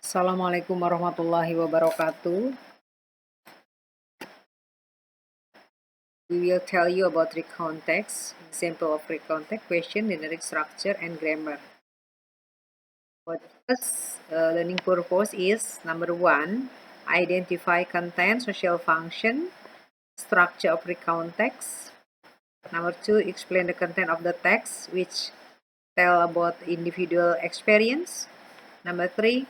Assalamualaikum warahmatullahi wabarakatuh. We will tell you about recount text, example of recount text, question, generic structure, and grammar. For the first learning purpose is number 1, identify content, social function, structure of recount text. Number 2, explain the content of the text, which tell about individual experience. Number 3,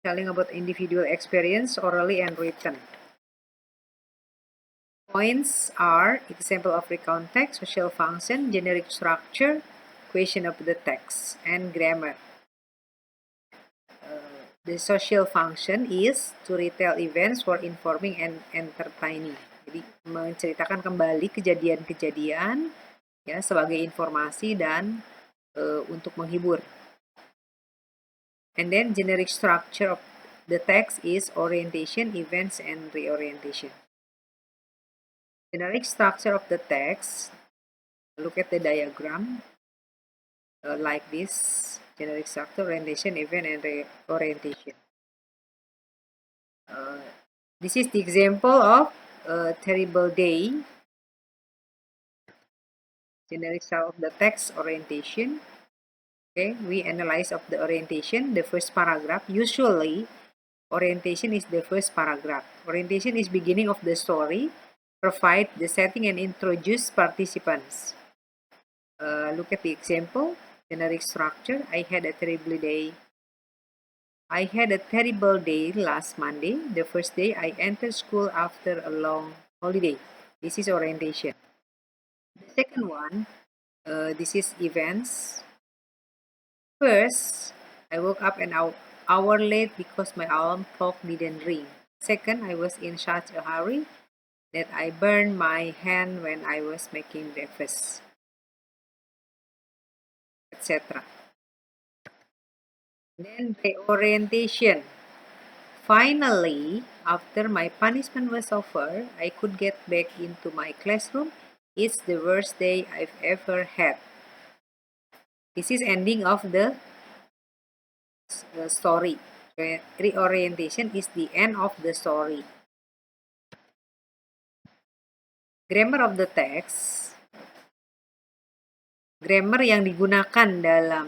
telling about individual experience orally and written. Points are example of recount text, social function, generic structure, question of the text, and grammar. The social function is to retell events for informing and entertaining. Jadi menceritakan kembali kejadian-kejadian ya sebagai informasi dan untuk menghibur. And then generic structure of the text is orientation, events, and reorientation. Generic structure of the text, look at the diagram like this: generic structure, orientation, event, and reorientation. This is the example of a terrible day. Generic structure of the text, orientation. Okay, we analyze of the orientation, the first paragraph. Usually, orientation is the first paragraph. Orientation is beginning of the story, provide the setting and introduce participants. Look at the example, generic structure. I had a terrible day. I had a terrible day last Monday, the first day I entered school after a long holiday. This is orientation. The second one, this is events. First, I woke up an hour late because my alarm clock didn't ring. Second, I was in such a hurry that I burned my hand when I was making breakfast, etc. Then reorientation. Finally, after my punishment was over, I could get back into my classroom. It's the worst day I've ever had. This is ending of the story. Reorientation is the end of the story. Grammar of the text. Grammar yang digunakan dalam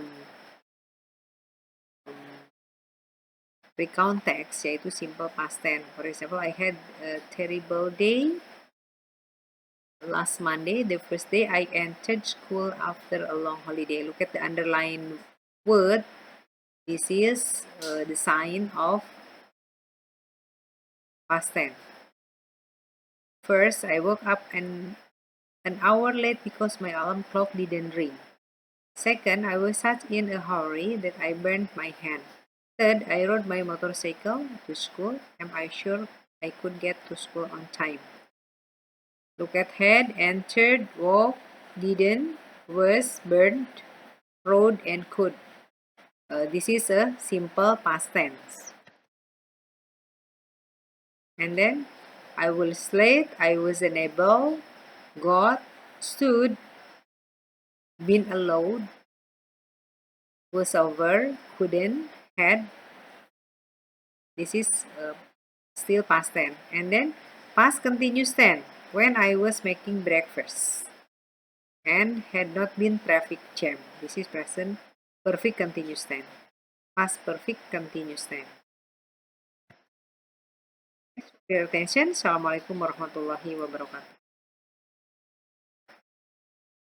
recount text yaitu simple past tense. For example, I had a terrible day last Monday, the first day I entered school after a long holiday. Look at the underlined word. This is the sign of past tense. First, I woke up an hour late because my alarm clock didn't ring. Second, I was such in a hurry that I burned my hand. Third, I rode my motorcycle to school. Am I sure I could get to school on time? Look at had, entered, walked, didn't, was, burned, rode, and could. This is a simple past tense. And then, I was late, I was unable, got, stood, been allowed, was over, couldn't, had. This is still past tense. And then, past continuous tense. When I was making breakfast and had not been traffic jam. This is present perfect continuous tense. Past perfect continuous tense. Thanks for your attention. Assalamualaikum warahmatullahi wabarakatuh.